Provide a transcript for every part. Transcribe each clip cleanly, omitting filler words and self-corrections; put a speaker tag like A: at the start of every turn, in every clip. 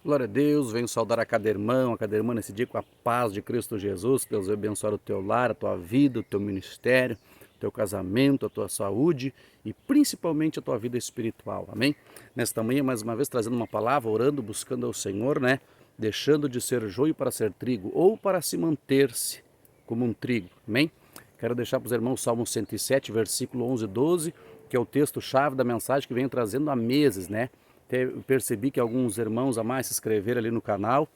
A: Glória a Deus, venho saudar a cada irmão, a cada irmã nesse dia com a paz de Cristo Jesus, que Deus vai abençoar o teu lar, a tua vida, o teu ministério, o teu casamento, a tua saúde e principalmente a tua vida espiritual, amém? Nesta manhã, mais uma vez, trazendo uma palavra, orando, buscando ao Senhor, né? Deixando de ser joio para ser trigo, ou para se manter-se como um trigo, amém? Quero deixar para os irmãos o Salmo 107, versículo 11 e 12, que é o texto-chave da mensagem que venho trazendo há meses, né? Percebi que alguns irmãos a mais se inscreveram ali no canal,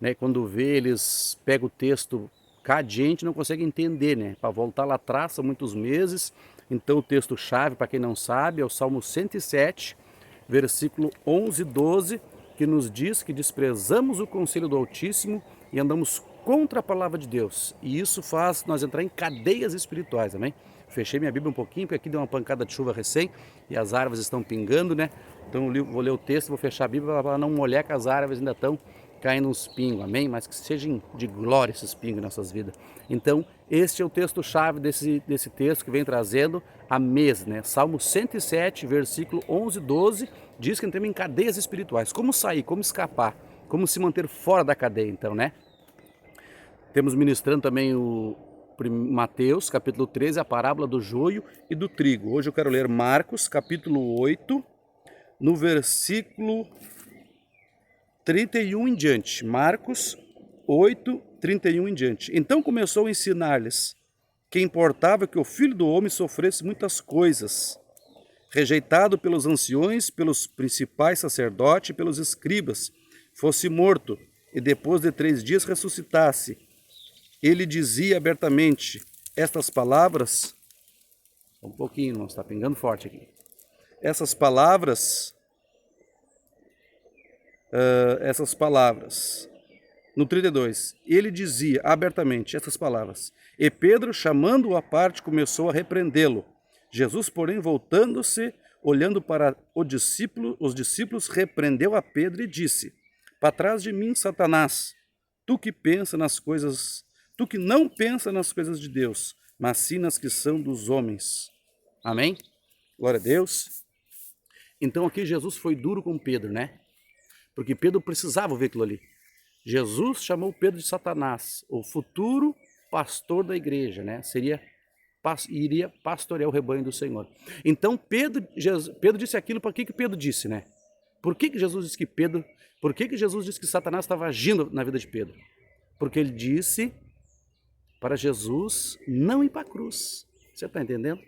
A: né? Quando vê, eles pegam o texto cadiente, não conseguem entender, né? Para voltar lá atrás, são muitos meses. Então o texto-chave, para quem não sabe, é o Salmo 107, versículo 11 e 12, que nos diz que desprezamos o conselho do Altíssimo e andamos contra a palavra de Deus. E isso faz nós entrar em cadeias espirituais, amém? Fechei minha Bíblia um pouquinho, porque aqui deu uma pancada de chuva recém e as árvores estão pingando, né? Então eu vou ler o texto, vou fechar a Bíblia para não molhar, que as árvores ainda estão caindo uns pingos, amém? Mas que sejam de glória esses pingos em nossas vidas. Então, este é o texto-chave desse texto que vem trazendo há meses, né? Salmo 107, versículo 11 e 12, diz que entramos em cadeias espirituais. Como sair, como escapar, como se manter fora da cadeia, então, né? Temos ministrando também o Mateus, capítulo 13, a parábola do joio e do trigo. Hoje eu quero ler Marcos, capítulo 8, no versículo 31 em diante. Marcos 8, 31 em diante. Então começou a ensinar-lhes que importava que o Filho do Homem sofresse muitas coisas, rejeitado pelos anciões, pelos principais sacerdotes e pelos escribas, fosse morto e depois de 3 dias ressuscitasse. Ele dizia abertamente estas palavras, um pouquinho, irmão, está pingando forte aqui. Essas palavras, no 32, ele dizia abertamente essas palavras. E Pedro, chamando-o à parte, começou a repreendê-lo. Jesus, porém, voltando-se, olhando para os discípulos, repreendeu a Pedro e disse: para trás de mim, Satanás, tu que não pensa nas coisas de Deus, mas sim nas que são dos homens. Amém? Glória a Deus. Então aqui Jesus foi duro com Pedro, né? Porque Pedro precisava ver aquilo ali. Jesus chamou Pedro de Satanás, o futuro pastor da igreja, né? Iria pastorear o rebanho do Senhor. Então Pedro disse aquilo. Para que Pedro disse, né? Por que Jesus disse que Jesus disse que Satanás estava agindo na vida de Pedro? Porque ele disse para Jesus não ir para a cruz. Você está entendendo?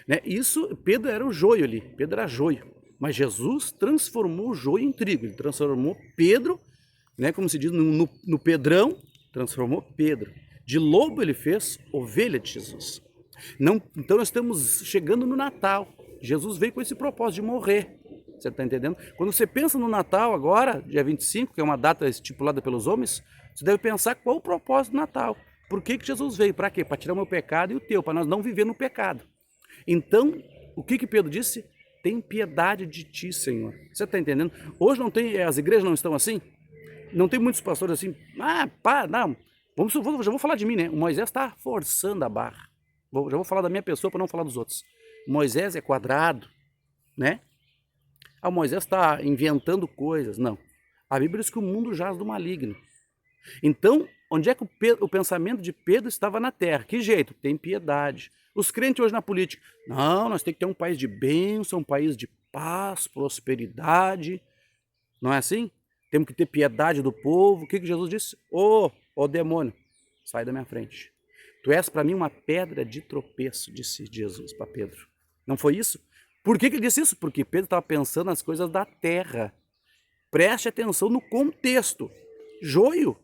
A: Né? Isso, Pedro era o joio ali, Pedro era joio. Mas Jesus transformou o joio em trigo. Ele transformou Pedro, né, como se diz, no Pedrão, transformou Pedro. De lobo ele fez ovelha de Jesus. Não, então nós estamos chegando no Natal. Jesus veio com esse propósito de morrer. Você está entendendo? Quando você pensa no Natal agora, dia 25, que é uma data estipulada pelos homens, você deve pensar qual o propósito do Natal. Por que Jesus veio? Para quê? Para tirar o meu pecado e o teu, para nós não viver no pecado. Então, o que Pedro disse? Tem piedade de ti, Senhor. Você está entendendo? Hoje não tem, as igrejas não estão assim? Não tem muitos pastores assim, não. Já vou falar de mim, né? O Moisés está forçando a barra. Já vou falar da minha pessoa para não falar dos outros. Moisés é quadrado, né? O Moisés está inventando coisas. Não. A Bíblia diz que o mundo jaz do maligno. Então, onde é que o pensamento de Pedro estava na terra? Que jeito? Tem piedade. Os crentes hoje na política, não, nós temos que ter um país de bênção, um país de paz, prosperidade. Não é assim? Temos que ter piedade do povo. O que Jesus disse? Ô demônio, sai da minha frente. Tu és para mim uma pedra de tropeço, disse Jesus para Pedro. Não foi isso? Por que ele disse isso? Porque Pedro estava pensando nas coisas da terra. Preste atenção no contexto. Joio.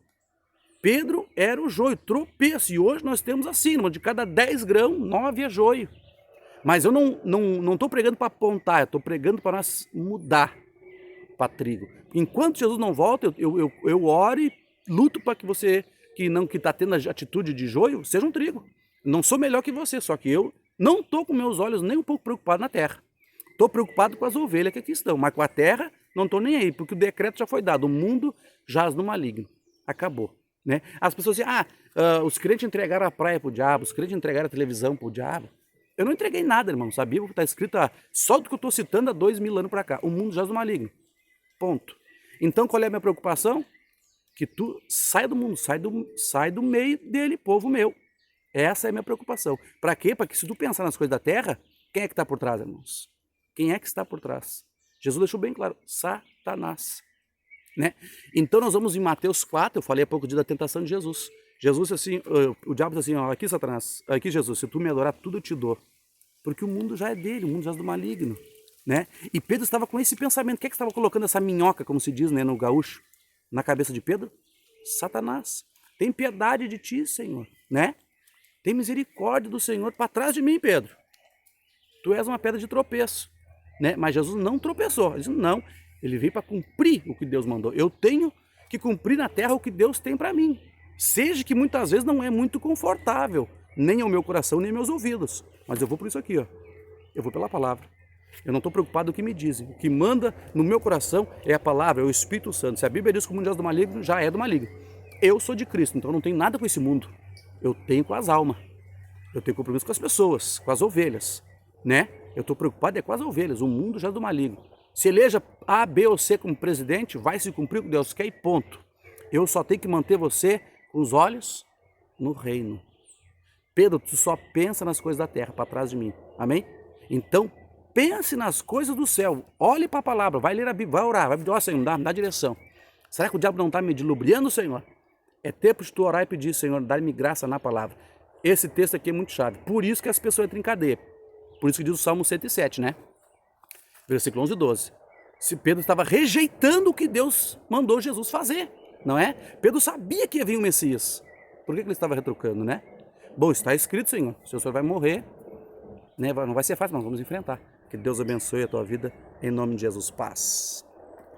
A: Pedro era o joio, tropeço. E hoje nós temos assim, de cada 10 grãos, 9 é joio. Mas eu não estou pregando para apontar, eu estou pregando para nós mudar para trigo. Enquanto Jesus não volta, eu oro e luto para que você, que está tendo a atitude de joio, seja um trigo. Não sou melhor que você, só que eu não estou com meus olhos nem um pouco preocupado na terra. Estou preocupado com as ovelhas que aqui estão, mas com a terra não estou nem aí, porque o decreto já foi dado, o mundo jaz no maligno. Acabou. Né? As pessoas dizem, os crentes entregaram a praia para o diabo, os crentes entregaram a televisão para o diabo. Eu não entreguei nada, irmão, sabia? Está escrito só do que eu estou citando há 2000 anos para cá. O mundo jaz no maligno. Ponto. Então qual é a minha preocupação? Que tu saia do mundo, sai do meio dele, povo meu. Essa é a minha preocupação. Para quê? Para que se tu pensar nas coisas da terra, quem é que está por trás, irmãos? Quem é que está por trás? Jesus deixou bem claro, Satanás. Né? Então nós vamos em Mateus 4, eu falei há pouco dia da tentação de Jesus. Jesus assim, o diabo diz assim, ó, aqui Satanás, aqui Jesus, se tu me adorar, tudo eu te dou. Porque o mundo já é dele, o mundo já é do maligno. Né? E Pedro estava com esse pensamento, o que é que estava colocando essa minhoca, como se diz, né, no gaúcho, na cabeça de Pedro? Satanás. Tem piedade de ti, Senhor, né? Tem misericórdia do Senhor para trás de mim, Pedro. Tu és uma pedra de tropeço, né? Mas Jesus não tropeçou. Ele disse, não, ele veio para cumprir o que Deus mandou. Eu tenho que cumprir na terra o que Deus tem para mim. Seja que muitas vezes não é muito confortável, nem ao meu coração, nem aos meus ouvidos. Mas eu vou por isso aqui, ó. Eu vou pela palavra. Eu não estou preocupado com o que me dizem. O que manda no meu coração é a palavra, é o Espírito Santo. Se a Bíblia diz que o mundo é do maligno, já é do maligno. Eu sou de Cristo, então eu não tenho nada com esse mundo. Eu tenho com as almas. Eu tenho compromisso com as pessoas, com as ovelhas, né? Eu estou preocupado com as ovelhas. O mundo já é do maligno. Se eleja A, B ou C como presidente, vai se cumprir o que Deus quer e ponto. Eu só tenho que manter você com os olhos no reino. Pedro, tu só pensa nas coisas da terra, para trás de mim. Amém? Então, pense nas coisas do céu. Olhe para a palavra, vai ler a Bíblia, vai orar, vai pedir, ó Senhor, me dá direção. Será que o diabo não está me dilubriando, Senhor? É tempo de tu orar e pedir, Senhor, dá-me graça na palavra. Esse texto aqui é muito chave. Por isso que as pessoas entram em cadeia. Por isso que diz o Salmo 107, né? Versículo 11 e 12. Se Pedro estava rejeitando o que Deus mandou Jesus fazer, não é? Pedro sabia que ia vir o Messias. Por que ele estava retrucando, né? Bom, está escrito, Senhor, o Senhor vai morrer, né? Não vai ser fácil, mas vamos enfrentar. Que Deus abençoe a tua vida, em nome de Jesus. Paz.